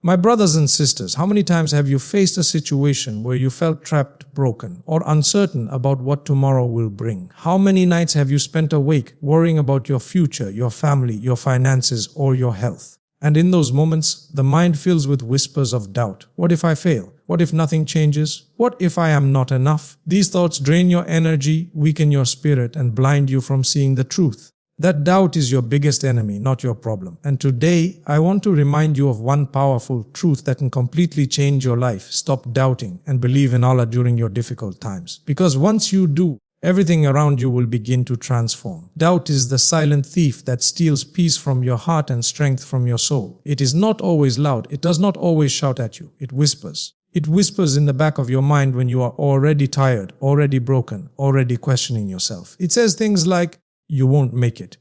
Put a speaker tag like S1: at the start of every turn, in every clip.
S1: My brothers and sisters, how many times have you faced a situation where you felt trapped, broken, or uncertain about what tomorrow will bring? How many nights have you spent awake worrying about your future, your family, your finances, or your health? And in those moments, the mind fills with whispers of doubt. What if I fail? What if nothing changes? What if I am not enough? These thoughts drain your energy, weaken your spirit, and blind you from seeing the truth. That doubt is your biggest enemy, not your problem. And today, I want to remind you of one powerful truth that can completely change your life. Stop doubting and believe in Allah during your difficult times. Because once you do, everything around you will begin to transform. Doubt is the silent thief that steals peace from your heart and strength from your soul. It is not always loud. It does not always shout at you. It whispers. It whispers in the back of your mind when you are already tired, already broken, already questioning yourself. It says things like, you won't make it.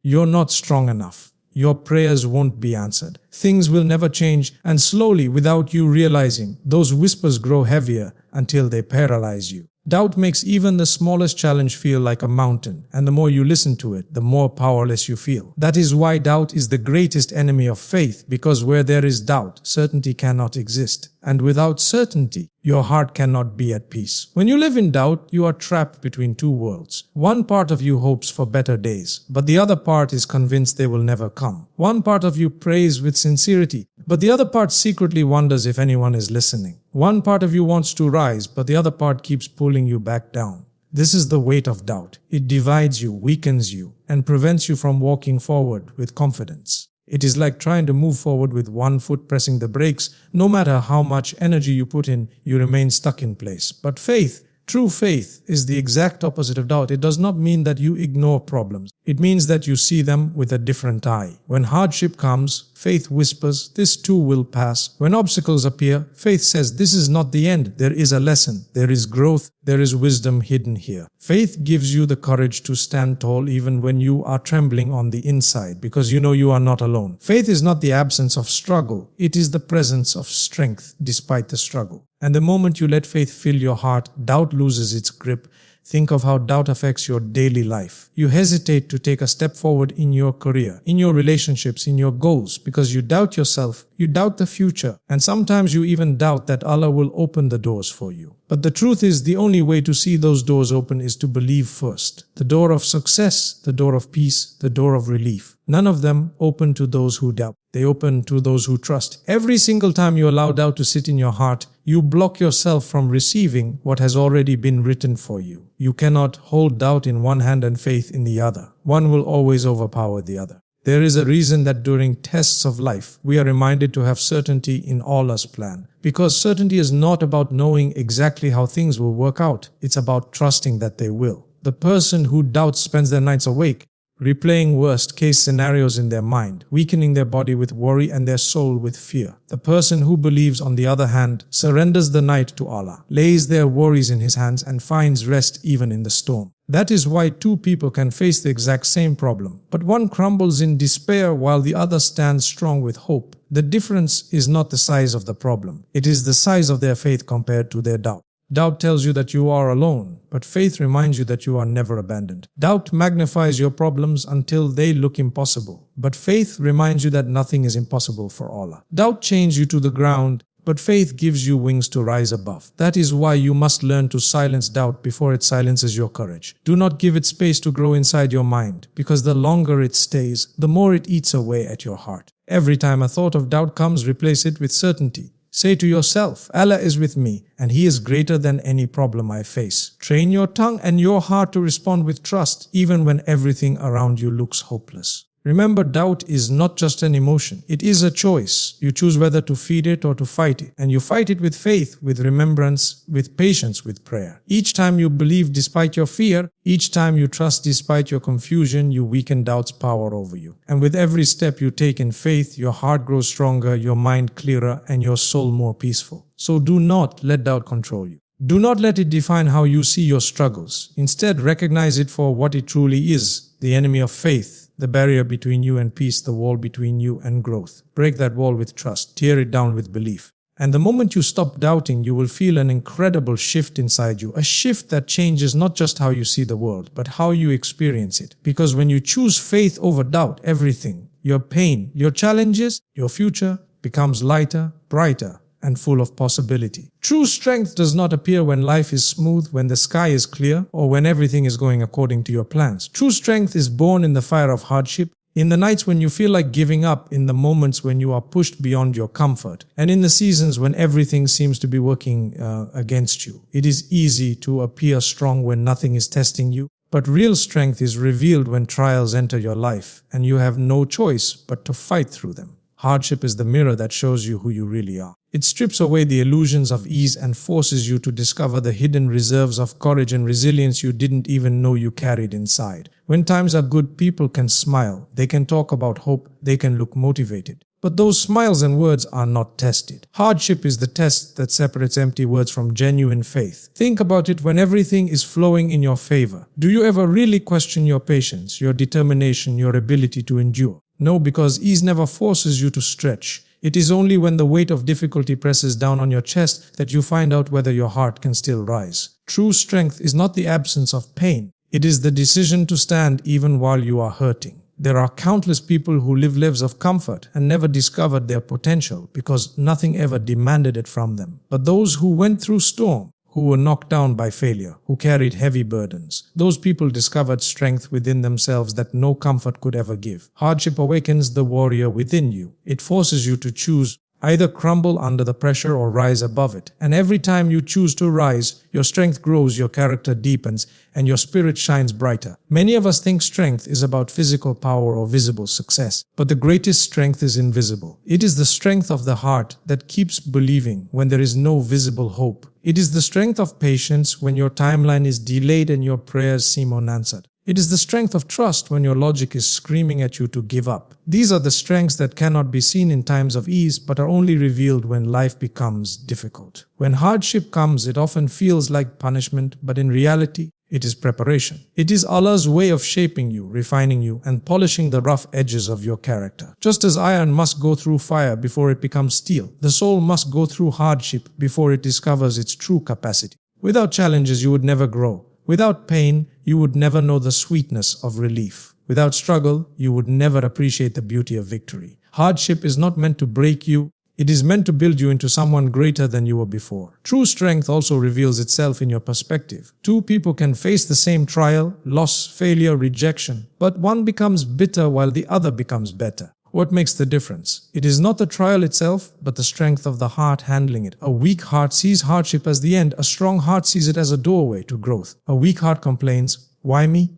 S1: You're not strong enough. Your prayers won't be answered. Things will never change, and slowly, without you realizing, those whispers grow heavier until they paralyze you. Doubt makes even the smallest challenge feel like a mountain, and the more you listen to it, the more powerless you feel. That is why doubt is the greatest enemy of faith, because where there is doubt, certainty cannot exist. And without certainty, your heart cannot be at peace. When you live in doubt, you are trapped between two worlds. One part of you hopes for better days, but the other part is convinced they will never come. One part of you prays with sincerity, but the other part secretly wonders if anyone is listening. One part of you wants to rise, but the other part keeps pulling you back down. This is the weight of doubt. It divides you, weakens you, and prevents you from walking forward with confidence. It is like trying to move forward with one foot pressing the brakes. No matter how much energy you put in, you remain stuck in place. But faith, true faith, is the exact opposite of doubt. It does not mean that you ignore problems. It means that you see them with a different eye. When hardship comes, faith whispers, this too will pass. When obstacles appear, faith says, this is not the end. There is a lesson. There is growth. There is wisdom hidden here. Faith gives you the courage to stand tall even when you are trembling on the inside, because you know you are not alone. Faith is not the absence of struggle. It is the presence of strength despite the struggle. And the moment you let faith fill your heart, doubt loses its grip. Think of how doubt affects your daily life. You hesitate to take a step forward in your career, in your relationships, in your goals, because you doubt yourself, you doubt the future, and sometimes you even doubt that Allah will open the doors for you. But the truth is, the only way to see those doors open is to believe first. The door of success, the door of peace, the door of relief. None of them open to those who doubt. They open to those who trust. Every single time you allow doubt to sit in your heart, you block yourself from receiving what has already been written for you. You cannot hold doubt in one hand and faith in the other. One will always overpower the other. There is a reason that during tests of life, we are reminded to have certainty in Allah's plan. Because certainty is not about knowing exactly how things will work out. It's about trusting that they will. The person who doubts spends their nights awake, replaying worst-case scenarios in their mind, weakening their body with worry and their soul with fear. The person who believes, on the other hand, surrenders the night to Allah, lays their worries in His hands, and finds rest even in the storm. That is why two people can face the exact same problem, but one crumbles in despair while the other stands strong with hope. The difference is not the size of the problem. It is the size of their faith compared to their doubt. Doubt tells you that you are alone, but faith reminds you that you are never abandoned. Doubt magnifies your problems until they look impossible, but faith reminds you that nothing is impossible for Allah. Doubt chains you to the ground, but faith gives you wings to rise above. That is why you must learn to silence doubt before it silences your courage. Do not give it space to grow inside your mind, because the longer it stays, the more it eats away at your heart. Every time a thought of doubt comes, replace it with certainty. Say to yourself, Allah is with me, and He is greater than any problem I face. Train your tongue and your heart to respond with trust, even when everything around you looks hopeless. Remember, doubt is not just an emotion. It is a choice. You choose whether to feed it or to fight it. And you fight it with faith, with remembrance, with patience, with prayer. Each time you believe despite your fear, each time you trust despite your confusion, you weaken doubt's power over you. And with every step you take in faith, your heart grows stronger, your mind clearer, and your soul more peaceful. So do not let doubt control you. Do not let it define how you see your struggles. Instead, recognize it for what it truly is, the enemy of faith. The barrier between you and peace, the wall between you and growth. Break that wall with trust. Tear it down with belief. And the moment you stop doubting, you will feel an incredible shift inside you. A shift that changes not just how you see the world, but how you experience it. Because when you choose faith over doubt, everything, your pain, your challenges, your future, becomes lighter, brighter, and full of possibility. True strength does not appear when life is smooth, when the sky is clear, or when everything is going according to your plans. True strength is born in the fire of hardship, in the nights when you feel like giving up, in the moments when you are pushed beyond your comfort, and in the seasons when everything seems to be working against you. It is easy to appear strong when nothing is testing you, but real strength is revealed when trials enter your life, and you have no choice but to fight through them. Hardship is the mirror that shows you who you really are. It strips away the illusions of ease and forces you to discover the hidden reserves of courage and resilience you didn't even know you carried inside. When times are good, people can smile, they can talk about hope, they can look motivated. But those smiles and words are not tested. Hardship is the test that separates empty words from genuine faith. Think about it when everything is flowing in your favor. Do you ever really question your patience, your determination, your ability to endure? No, because ease never forces you to stretch. It is only when the weight of difficulty presses down on your chest that you find out whether your heart can still rise. True strength is not the absence of pain. It is the decision to stand even while you are hurting. There are countless people who live lives of comfort and never discovered their potential because nothing ever demanded it from them. But those who went through storm, who were knocked down by failure, who carried heavy burdens, those people discovered strength within themselves that no comfort could ever give. Hardship awakens the warrior within you. It forces you to choose, either crumble under the pressure or rise above it. And every time you choose to rise, your strength grows, your character deepens, and your spirit shines brighter. Many of us think strength is about physical power or visible success, but the greatest strength is invisible. It is the strength of the heart that keeps believing when there is no visible hope. It is the strength of patience when your timeline is delayed and your prayers seem unanswered. It is the strength of trust when your logic is screaming at you to give up. These are the strengths that cannot be seen in times of ease but are only revealed when life becomes difficult. When hardship comes, it often feels like punishment, but in reality, it is preparation. It is Allah's way of shaping you, refining you, and polishing the rough edges of your character. Just as iron must go through fire before it becomes steel, the soul must go through hardship before it discovers its true capacity. Without challenges, you would never grow. Without pain, you would never know the sweetness of relief. Without struggle, you would never appreciate the beauty of victory. Hardship is not meant to break you. It is meant to build you into someone greater than you were before. True strength also reveals itself in your perspective. Two people can face the same trial, loss, failure, rejection, but one becomes bitter while the other becomes better. What makes the difference? It is not the trial itself, but the strength of the heart handling it. A weak heart sees hardship as the end. A strong heart sees it as a doorway to growth. A weak heart complains, "Why me?"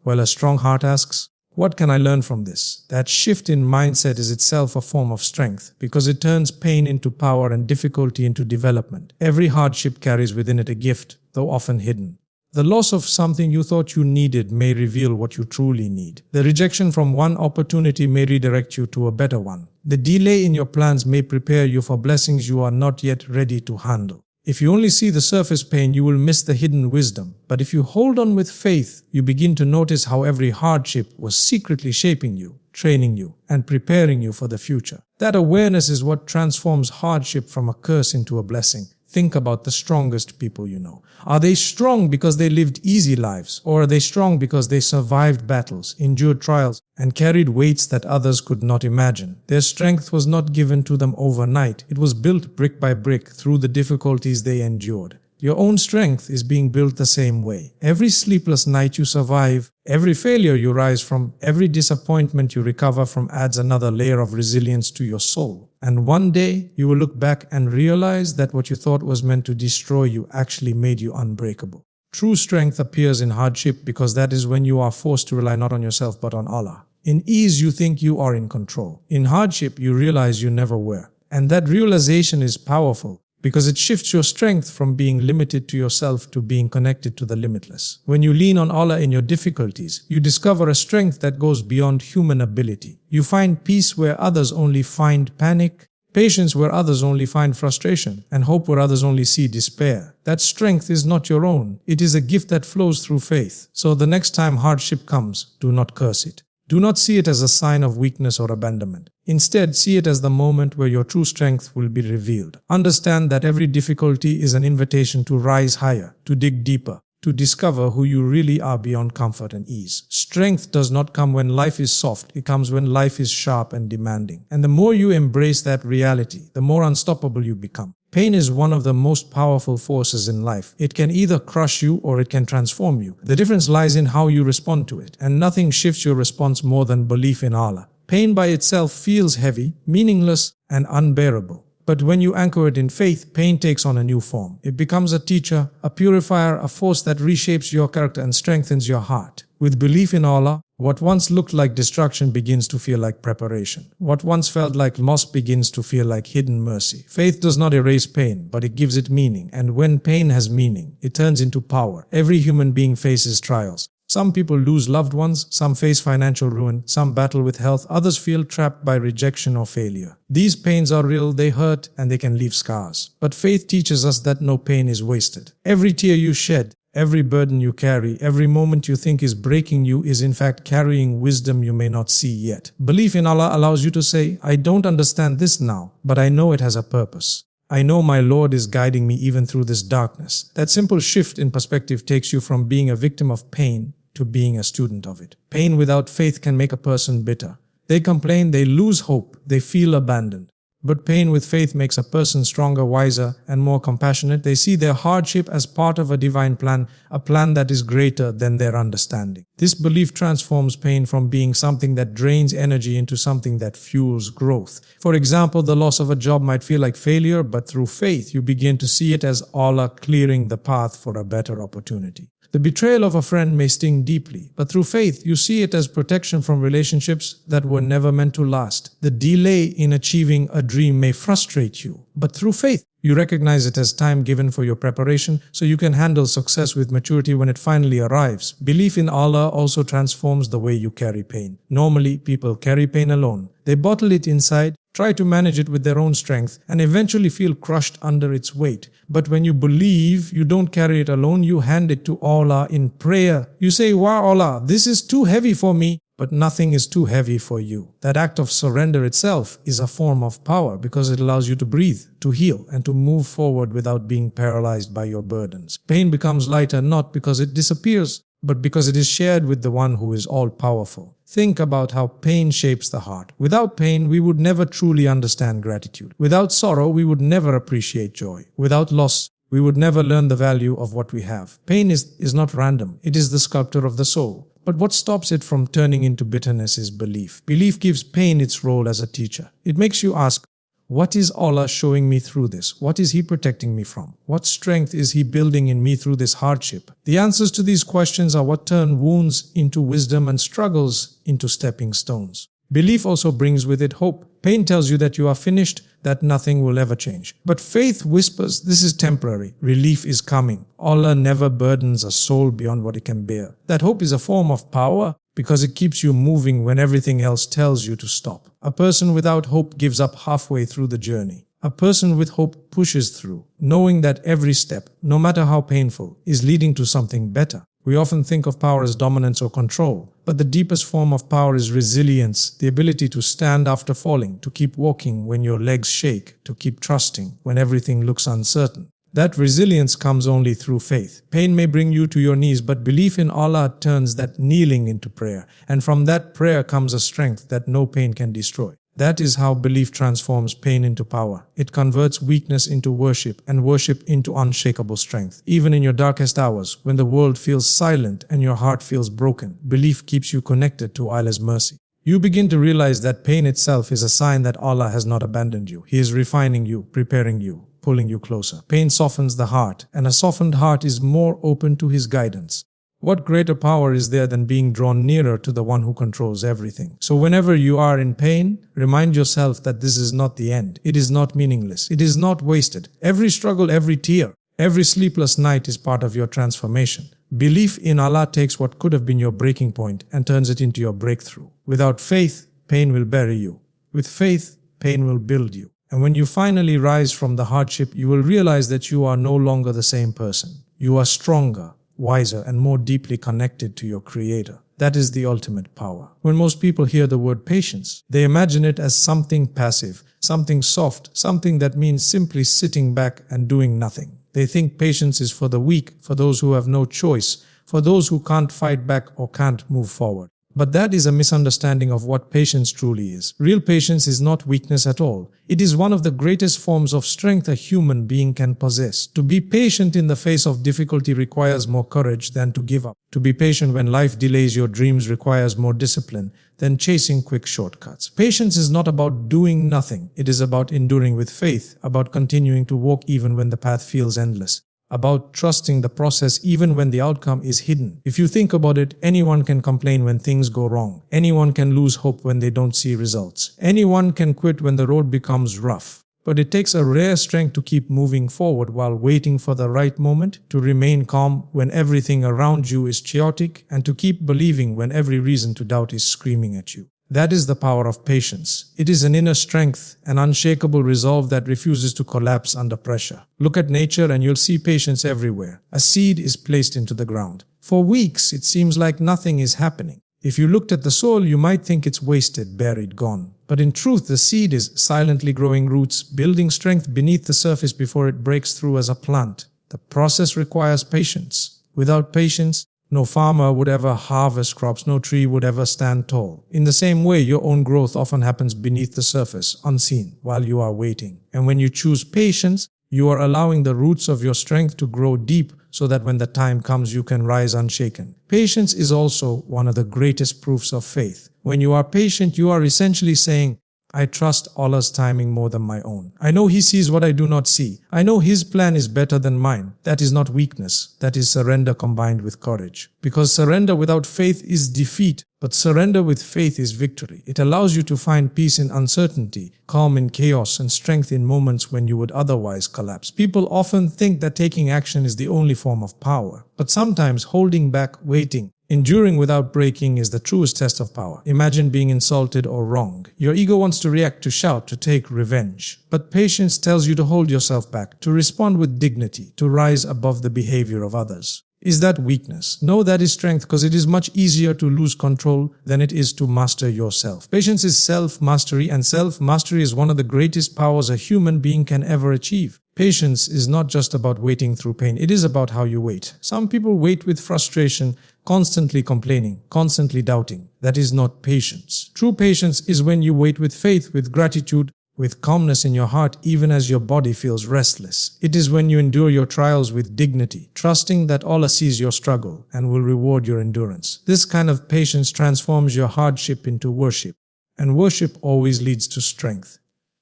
S1: While a strong heart asks, "What can I learn from this?" That shift in mindset is itself a form of strength, because it turns pain into power and difficulty into development. Every hardship carries within it a gift, though often hidden. The loss of something you thought you needed may reveal what you truly need. The rejection from one opportunity may redirect you to a better one. The delay in your plans may prepare you for blessings you are not yet ready to handle. If you only see the surface pain, you will miss the hidden wisdom. But if you hold on with faith, you begin to notice how every hardship was secretly shaping you, training you, and preparing you for the future. That awareness is what transforms hardship from a curse into a blessing. Think about the strongest people you know. Are they strong because they lived easy lives? Or are they strong because they survived battles, endured trials, and carried weights that others could not imagine? Their strength was not given to them overnight. It was built brick by brick through the difficulties they endured. Your own strength is being built the same way. Every sleepless night you survive, every failure you rise from, every disappointment you recover from adds another layer of resilience to your soul. And one day, you will look back and realize that what you thought was meant to destroy you actually made you unbreakable. True strength appears in hardship because that is when you are forced to rely not on yourself but on Allah. In ease, you think you are in control. In hardship, you realize you never were. And that realization is powerful, because it shifts your strength from being limited to yourself to being connected to the limitless. When you lean on Allah in your difficulties, you discover a strength that goes beyond human ability. You find peace where others only find panic, patience where others only find frustration, and hope where others only see despair. That strength is not your own. It is a gift that flows through faith. So the next time hardship comes, do not curse it. Do not see it as a sign of weakness or abandonment. Instead, see it as the moment where your true strength will be revealed. Understand that every difficulty is an invitation to rise higher, to dig deeper, to discover who you really are beyond comfort and ease. Strength does not come when life is soft, it comes when life is sharp and demanding. And the more you embrace that reality, the more unstoppable you become. Pain is one of the most powerful forces in life. It can either crush you or it can transform you. The difference lies in how you respond to it, and nothing shifts your response more than belief in Allah. Pain by itself feels heavy, meaningless, and unbearable. But when you anchor it in faith, pain takes on a new form. It becomes a teacher, a purifier, a force that reshapes your character and strengthens your heart. With belief in Allah, what once looked like destruction begins to feel like preparation. What once felt like loss begins to feel like hidden mercy. Faith does not erase pain, but it gives it meaning. And when pain has meaning, it turns into power. Every human being faces trials. Some people lose loved ones, some face financial ruin, some battle with health, others feel trapped by rejection or failure. These pains are real, they hurt, and they can leave scars. But faith teaches us that no pain is wasted. Every tear you shed, every burden you carry, every moment you think is breaking you is in fact carrying wisdom you may not see yet. Belief in Allah allows you to say, I don't understand this now, but I know it has a purpose. I know my Lord is guiding me even through this darkness. That simple shift in perspective takes you from being a victim of pain to being a student of it. Pain without faith can make a person bitter. They complain, they lose hope, they feel abandoned. But pain with faith makes a person stronger, wiser, and more compassionate. They see their hardship as part of a divine plan, a plan that is greater than their understanding. This belief transforms pain from being something that drains energy into something that fuels growth. For example, the loss of a job might feel like failure, but through faith, you begin to see it as Allah clearing the path for a better opportunity. The betrayal of a friend may sting deeply, but through faith, you see it as protection from relationships that were never meant to last. The delay in achieving a dream may frustrate you, but through faith, you recognize it as time given for your preparation so you can handle success with maturity when it finally arrives. Belief in Allah also transforms the way you carry pain. Normally, people carry pain alone. They bottle it inside, try to manage it with their own strength, and eventually feel crushed under its weight. But when you believe, you don't carry it alone, you hand it to Allah in prayer. You say, Wow Allah, this is too heavy for me. But nothing is too heavy for you. That act of surrender itself is a form of power because it allows you to breathe, to heal, and to move forward without being paralyzed by your burdens. Pain becomes lighter not because it disappears, but because it is shared with the one who is all-powerful. Think about how pain shapes the heart. Without pain, we would never truly understand gratitude. Without sorrow, we would never appreciate joy. Without loss, we would never learn the value of what we have. Pain is not random. It is the sculptor of the soul. But what stops it from turning into bitterness is belief. Belief gives pain its role as a teacher. It makes you ask, what is Allah showing me through this? What is He protecting me from? What strength is He building in me through this hardship? The answers to these questions are what turn wounds into wisdom and struggles into stepping stones. Belief also brings with it hope. Pain tells you that you are finished, that nothing will ever change. But faith whispers, this is temporary. Relief is coming. Allah never burdens a soul beyond what it can bear. That hope is a form of power because it keeps you moving when everything else tells you to stop. A person without hope gives up halfway through the journey. A person with hope pushes through, knowing that every step, no matter how painful, is leading to something better. We often think of power as dominance or control, but the deepest form of power is resilience, the ability to stand after falling, to keep walking when your legs shake, to keep trusting when everything looks uncertain. That resilience comes only through faith. Pain may bring you to your knees, but belief in Allah turns that kneeling into prayer, and from that prayer comes a strength that no pain can destroy. That is how belief transforms pain into power. It converts weakness into worship and worship into unshakable strength. Even in your darkest hours, when the world feels silent and your heart feels broken, belief keeps you connected to Allah's mercy. You begin to realize that pain itself is a sign that Allah has not abandoned you. He is refining you, preparing you, pulling you closer. Pain softens the heart, and a softened heart is more open to His guidance. What greater power is there than being drawn nearer to the one who controls everything? So whenever you are in pain, remind yourself that this is not the end. It is not meaningless. It is not wasted. Every struggle, every tear, every sleepless night is part of your transformation. Belief in Allah takes what could have been your breaking point and turns it into your breakthrough. Without faith, pain will bury you. With faith, pain will build you. And when you finally rise from the hardship, you will realize that you are no longer the same person. You are stronger, wiser, and more deeply connected to your Creator. That is the ultimate power. When most people hear the word patience, they imagine it as something passive, something soft, something that means simply sitting back and doing nothing. They think patience is for the weak, for those who have no choice, for those who can't fight back or can't move forward. But that is a misunderstanding of what patience truly is. Real patience is not weakness at all. It is one of the greatest forms of strength a human being can possess. To be patient in the face of difficulty requires more courage than to give up. To be patient when life delays your dreams requires more discipline than chasing quick shortcuts. Patience is not about doing nothing. It is about enduring with faith, about continuing to walk even when the path feels endless, about trusting the process even when the outcome is hidden. If you think about it, anyone can complain when things go wrong. Anyone can lose hope when they don't see results. Anyone can quit when the road becomes rough. But it takes a rare strength to keep moving forward while waiting for the right moment, to remain calm when everything around you is chaotic, and to keep believing when every reason to doubt is screaming at you. That is the power of patience. It is an inner strength, an unshakable resolve that refuses to collapse under pressure. Look at nature and you'll see patience everywhere. A seed is placed into the ground. For weeks, it seems like nothing is happening. If you looked at the soil, you might think it's wasted, buried, gone. But in truth, the seed is silently growing roots, building strength beneath the surface before it breaks through as a plant. The process requires patience. Without patience, no farmer would ever harvest crops, no tree would ever stand tall. In the same way, your own growth often happens beneath the surface, unseen, while you are waiting. And when you choose patience, you are allowing the roots of your strength to grow deep so that when the time comes, you can rise unshaken. Patience is also one of the greatest proofs of faith. When you are patient, you are essentially saying, I trust Allah's timing more than my own. I know He sees what I do not see. I know His plan is better than mine. That is not weakness. That is surrender combined with courage. Because surrender without faith is defeat, but surrender with faith is victory. It allows you to find peace in uncertainty, calm in chaos, and strength in moments when you would otherwise collapse. People often think that taking action is the only form of power. But sometimes holding back, waiting, enduring without breaking is the truest test of power. Imagine being insulted or wronged. Your ego wants to react, to shout, to take revenge. But patience tells you to hold yourself back, to respond with dignity, to rise above the behavior of others. Is that weakness? No, that is strength, because it is much easier to lose control than it is to master yourself. Patience is self-mastery, and self-mastery is one of the greatest powers a human being can ever achieve. Patience is not just about waiting through pain, it is about how you wait. Some people wait with frustration, constantly complaining, constantly doubting. That is not patience. True patience is when you wait with faith, with gratitude, with calmness in your heart, even as your body feels restless. It is when you endure your trials with dignity, trusting that Allah sees your struggle and will reward your endurance. This kind of patience transforms your hardship into worship, and worship always leads to strength.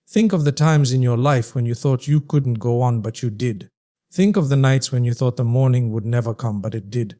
S1: Think of the times in your life when you thought you couldn't go on, but you did. Think of the nights when you thought the morning would never come, but it did.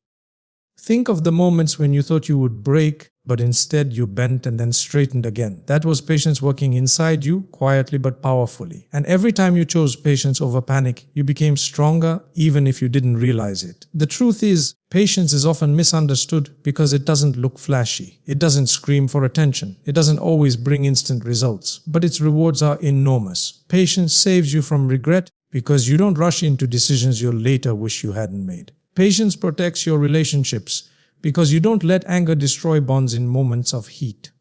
S1: Think of the moments when you thought you would break, but instead you bent and then straightened again. That was patience working inside you, quietly but powerfully. And every time you chose patience over panic, you became stronger, even if you didn't realize it. The truth is, patience is often misunderstood because it doesn't look flashy. It doesn't scream for attention. It doesn't always bring instant results, but its rewards are enormous. Patience saves you from regret because you don't rush into decisions you'll later wish you hadn't made. Patience protects your relationships because you don't let anger destroy bonds in moments of heat.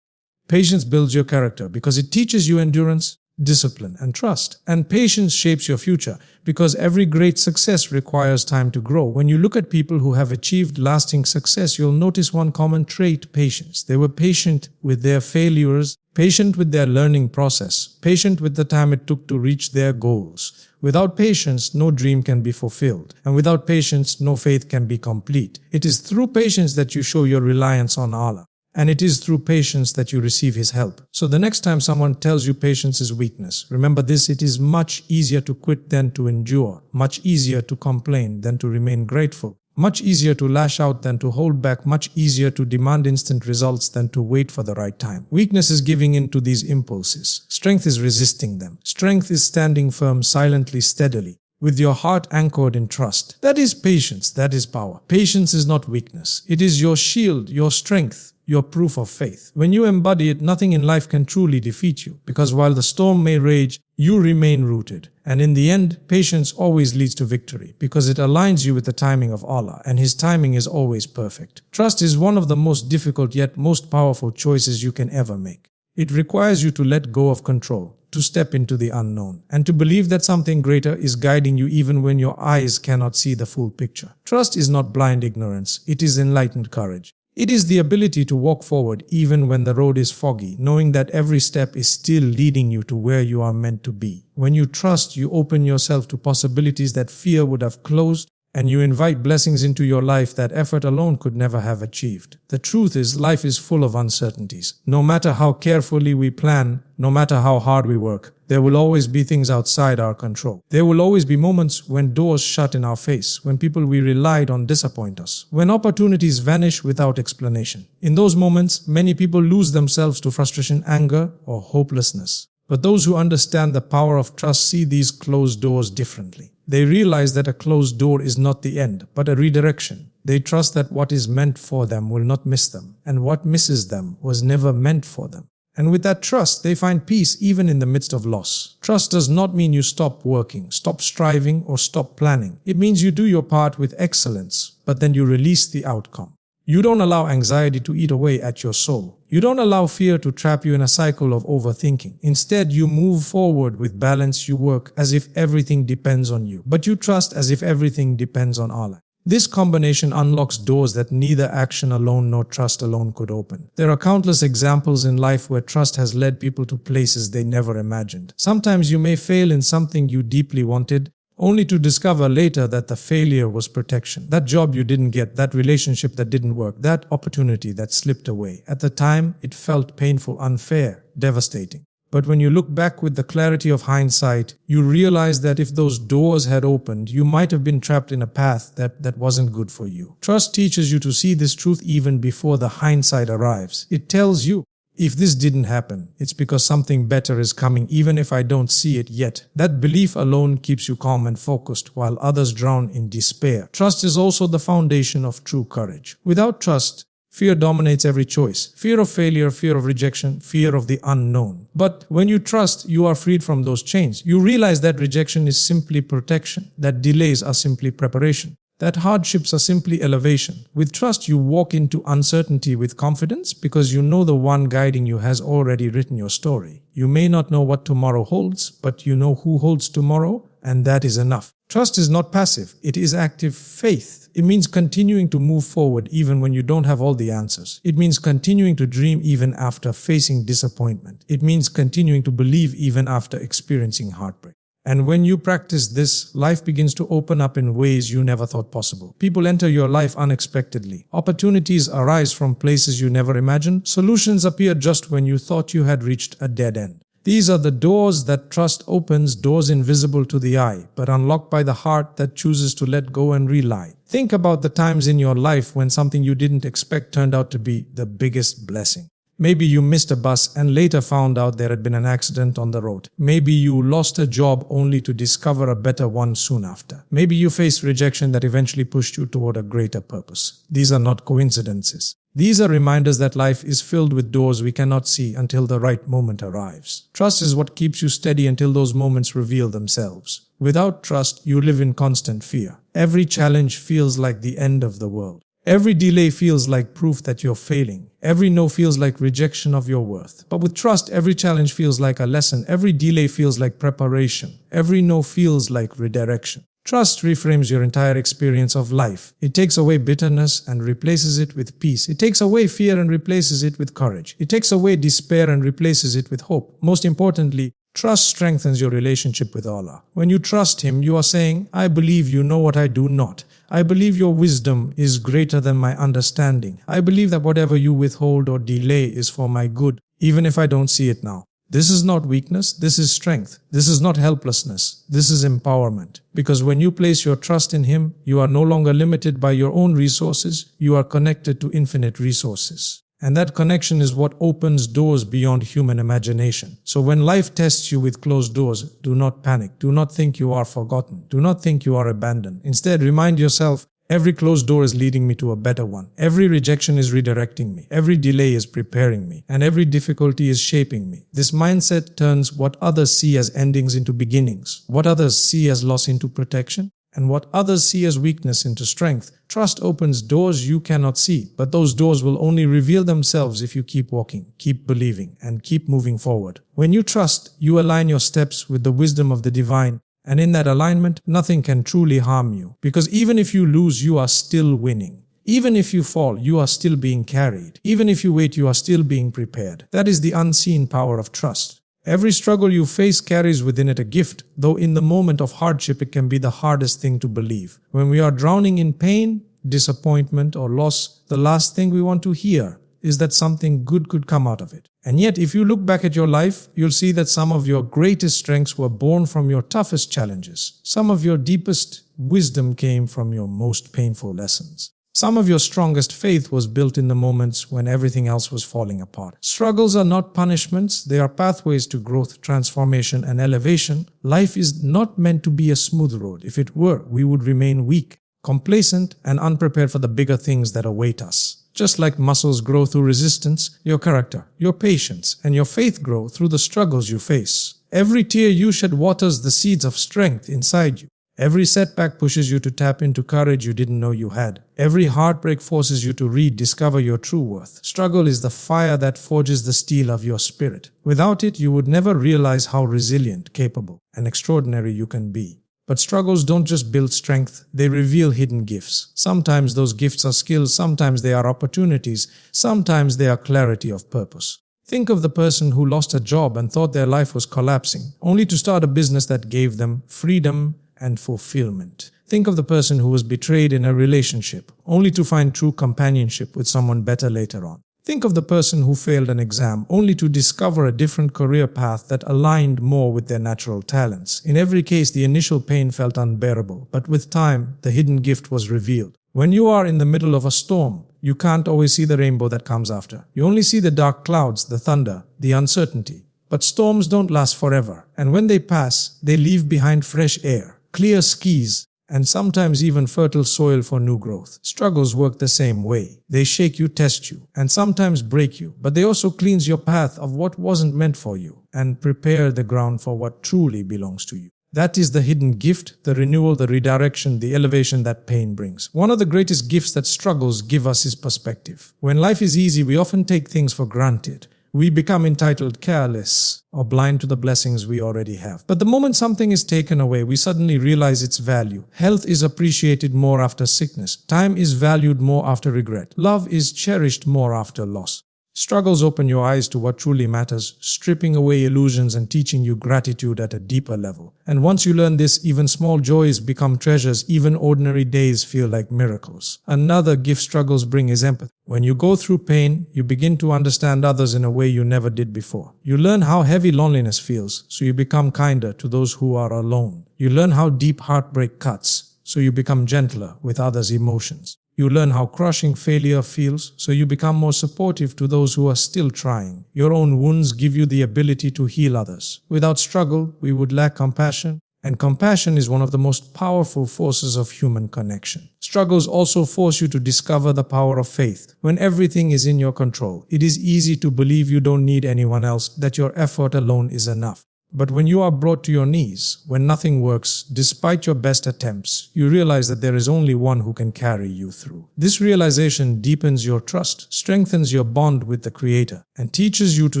S1: Patience builds your character because it teaches you endurance, discipline, and trust. And patience shapes your future because every great success requires time to grow. When you look at people who have achieved lasting success, you'll notice one common trait: patience. They were patient with their failures, patient with their learning process, patient with the time it took to reach their goals. Without patience, no dream can be fulfilled. And without patience, no faith can be complete. It is through patience that you show your reliance on Allah. And it is through patience that you receive His help. So the next time someone tells you patience is weakness, remember this: it is much easier to quit than to endure, much easier to complain than to remain grateful, much easier to lash out than to hold back, much easier to demand instant results than to wait for the right time. Weakness is giving in to these impulses. Strength is resisting them. Strength is standing firm silently, steadily, with your heart anchored in trust. That is patience. That is power. Patience is not weakness. It is your shield, your strength, your proof of faith. When you embody it, nothing in life can truly defeat you, because while the storm may rage, you remain rooted. And in the end, patience always leads to victory, because it aligns you with the timing of Allah, and His timing is always perfect. Trust is one of the most difficult yet most powerful choices you can ever make. It requires you to let go of control, to step into the unknown, and to believe that something greater is guiding you even when your eyes cannot see the full picture. Trust is not blind ignorance, it is enlightened courage. It is the ability to walk forward even when the road is foggy, knowing that every step is still leading you to where you are meant to be. When you trust, you open yourself to possibilities that fear would have closed, and you invite blessings into your life that effort alone could never have achieved. The truth is, life is full of uncertainties. No matter how carefully we plan, no matter how hard we work, there will always be things outside our control. There will always be moments when doors shut in our face, when people we relied on disappoint us, when opportunities vanish without explanation. In those moments, many people lose themselves to frustration, anger, or hopelessness. But those who understand the power of trust see these closed doors differently. They realize that a closed door is not the end, but a redirection. They trust that what is meant for them will not miss them, and what misses them was never meant for them. And with that trust, they find peace even in the midst of loss. Trust does not mean you stop working, stop striving, or stop planning. It means you do your part with excellence, but then you release the outcome. You don't allow anxiety to eat away at your soul. You don't allow fear to trap you in a cycle of overthinking. Instead, you move forward with balance. You work as if everything depends on you, but you trust as if everything depends on Allah. This combination unlocks doors that neither action alone nor trust alone could open. There are countless examples in life where trust has led people to places they never imagined. Sometimes you may fail in something you deeply wanted, only to discover later that the failure was protection. That job you didn't get, that relationship that didn't work, that opportunity that slipped away. At the time, it felt painful, unfair, devastating. But when you look back with the clarity of hindsight, you realize that if those doors had opened, you might have been trapped in a path that wasn't good for you. Trust teaches you to see this truth even before the hindsight arrives. It tells you, if this didn't happen, it's because something better is coming, even if I don't see it yet. That belief alone keeps you calm and focused, while others drown in despair. Trust is also the foundation of true courage. Without trust, fear dominates every choice. Fear of failure, fear of rejection, fear of the unknown. But when you trust, you are freed from those chains. You realize that rejection is simply protection, that delays are simply preparation, that hardships are simply elevation. With trust, you walk into uncertainty with confidence because you know the one guiding you has already written your story. You may not know what tomorrow holds, but you know who holds tomorrow, and that is enough. Trust is not passive, it is active faith. It means continuing to move forward even when you don't have all the answers. It means continuing to dream even after facing disappointment. It means continuing to believe even after experiencing heartbreak. And when you practice this, life begins to open up in ways you never thought possible. People enter your life unexpectedly. Opportunities arise from places you never imagined. Solutions appear just when you thought you had reached a dead end. These are the doors that trust opens, doors invisible to the eye, but unlocked by the heart that chooses to let go and rely. Think about the times in your life when something you didn't expect turned out to be the biggest blessing. Maybe you missed a bus and later found out there had been an accident on the road. Maybe you lost a job only to discover a better one soon after. Maybe you faced rejection that eventually pushed you toward a greater purpose. These are not coincidences. These are reminders that life is filled with doors we cannot see until the right moment arrives. Trust is what keeps you steady until those moments reveal themselves. Without trust, you live in constant fear. Every challenge feels like the end of the world. Every delay feels like proof that you're failing. Every no feels like rejection of your worth. But with trust, every challenge feels like a lesson. Every delay feels like preparation. Every no feels like redirection. Trust reframes your entire experience of life. It takes away bitterness and replaces it with peace. It takes away fear and replaces it with courage. It takes away despair and replaces it with hope. Most importantly, trust strengthens your relationship with Allah. When you trust Him, you are saying, I believe you know what I do not. I believe your wisdom is greater than my understanding. I believe that whatever you withhold or delay is for my good, even if I don't see it now. This is not weakness, this is strength. This is not helplessness, this is empowerment. Because when you place your trust in Him, you are no longer limited by your own resources, you are connected to infinite resources. And that connection is what opens doors beyond human imagination. So when life tests you with closed doors, do not panic. Do not think you are forgotten. Do not think you are abandoned. Instead, remind yourself, every closed door is leading me to a better one. Every rejection is redirecting me. Every delay is preparing me. And every difficulty is shaping me. This mindset turns what others see as endings into beginnings, what others see as loss into protection, and what others see as weakness into strength. Trust opens doors you cannot see, but those doors will only reveal themselves if you keep walking, keep believing, and keep moving forward. When you trust, you align your steps with the wisdom of the divine, and in that alignment, nothing can truly harm you. Because even if you lose, you are still winning. Even if you fall, you are still being carried. Even if you wait, you are still being prepared. That is the unseen power of trust. Every struggle you face carries within it a gift, though in the moment of hardship it can be the hardest thing to believe. When we are drowning in pain, disappointment, or loss, the last thing we want to hear is that something good could come out of it. And yet, if you look back at your life, you'll see that some of your greatest strengths were born from your toughest challenges. Some of your deepest wisdom came from your most painful lessons. Some of your strongest faith was built in the moments when everything else was falling apart. Struggles are not punishments, they are pathways to growth, transformation, and elevation. Life is not meant to be a smooth road. If it were, we would remain weak, complacent, and unprepared for the bigger things that await us. Just like muscles grow through resistance, your character, your patience, and your faith grow through the struggles you face. Every tear you shed waters the seeds of strength inside you. Every setback pushes you to tap into courage you didn't know you had. Every heartbreak forces you to rediscover your true worth. Struggle is the fire that forges the steel of your spirit. Without it, you would never realize how resilient, capable, and extraordinary you can be. But struggles don't just build strength, they reveal hidden gifts. Sometimes those gifts are skills, sometimes they are opportunities, sometimes they are clarity of purpose. Think of the person who lost a job and thought their life was collapsing, only to start a business that gave them freedom and fulfillment. Think of the person who was betrayed in a relationship, only to find true companionship with someone better later on. Think of the person who failed an exam, only to discover a different career path that aligned more with their natural talents. In every case, the initial pain felt unbearable, but with time, the hidden gift was revealed. When you are in the middle of a storm, you can't always see the rainbow that comes after. You only see the dark clouds, the thunder, the uncertainty. But storms don't last forever, and when they pass, they leave behind fresh air, clear skies, and sometimes even fertile soil for new growth. Struggles work the same way. They shake you, test you, and sometimes break you, but they also cleanse your path of what wasn't meant for you and prepare the ground for what truly belongs to you. That is the hidden gift, the renewal, the redirection, the elevation that pain brings. One of the greatest gifts that struggles give us is perspective. When life is easy, we often take things for granted. We become entitled, careless, or blind to the blessings we already have. But the moment something is taken away, we suddenly realize its value. Health is appreciated more after sickness. Time is valued more after regret. Love is cherished more after loss. Struggles open your eyes to what truly matters, stripping away illusions and teaching you gratitude at a deeper level. And once you learn this, even small joys become treasures, even ordinary days feel like miracles. Another gift struggles bring is empathy. When you go through pain, you begin to understand others in a way you never did before. You learn how heavy loneliness feels, so you become kinder to those who are alone. You learn how deep heartbreak cuts, so you become gentler with others' emotions. You learn how crushing failure feels, so you become more supportive to those who are still trying. Your own wounds give you the ability to heal others. Without struggle, we would lack compassion, and compassion is one of the most powerful forces of human connection. Struggles also force you to discover the power of faith. When everything is in your control, it is easy to believe you don't need anyone else, that your effort alone is enough. But when you are brought to your knees, when nothing works, despite your best attempts, you realize that there is only one who can carry you through. This realization deepens your trust, strengthens your bond with the Creator, and teaches you to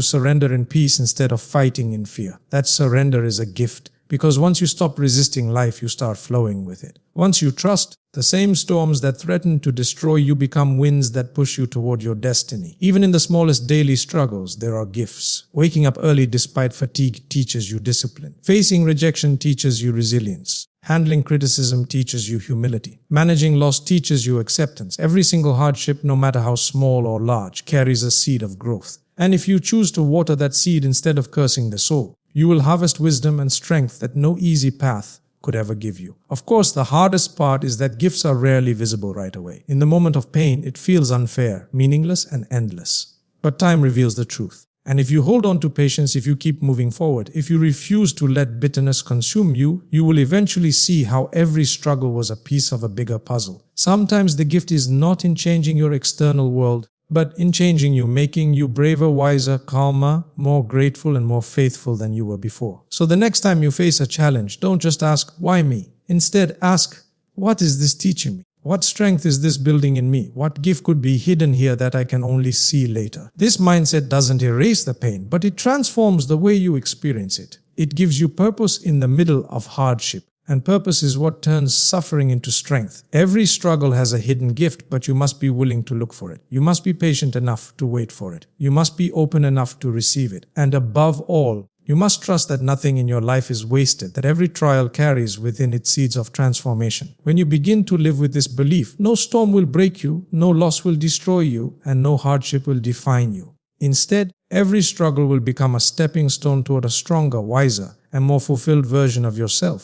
S1: surrender in peace instead of fighting in fear. That surrender is a gift, because once you stop resisting life, you start flowing with it. Once you trust, the same storms that threaten to destroy you become winds that push you toward your destiny. Even in the smallest daily struggles, there are gifts. Waking up early despite fatigue teaches you discipline. Facing rejection teaches you resilience. Handling criticism teaches you humility. Managing loss teaches you acceptance. Every single hardship, no matter how small or large, carries a seed of growth. And if you choose to water that seed instead of cursing the soul, you will harvest wisdom and strength that no easy path could ever give you. Of course, the hardest part is that gifts are rarely visible right away. In the moment of pain, it feels unfair, meaningless, and endless. But time reveals the truth. And if you hold on to patience, if you keep moving forward, if you refuse to let bitterness consume you, you will eventually see how every struggle was a piece of a bigger puzzle. Sometimes the gift is not in changing your external world, but in changing you, making you braver, wiser, calmer, more grateful, and more faithful than you were before. So the next time you face a challenge, don't just ask, why me? Instead, ask, What is this teaching me? What strength is this building in me? What gift could be hidden here that I can only see later? This mindset doesn't erase the pain, but it transforms the way you experience it. It gives you purpose in the middle of hardship. And purpose is what turns suffering into strength. Every struggle has a hidden gift, but you must be willing to look for it. You must be patient enough to wait for it. You must be open enough to receive it. And above all, you must trust that nothing in your life is wasted, that every trial carries within it seeds of transformation. When you begin to live with this belief, no storm will break you, no loss will destroy you, and no hardship will define you. Instead, every struggle will become a stepping stone toward a stronger, wiser, and more fulfilled version of yourself.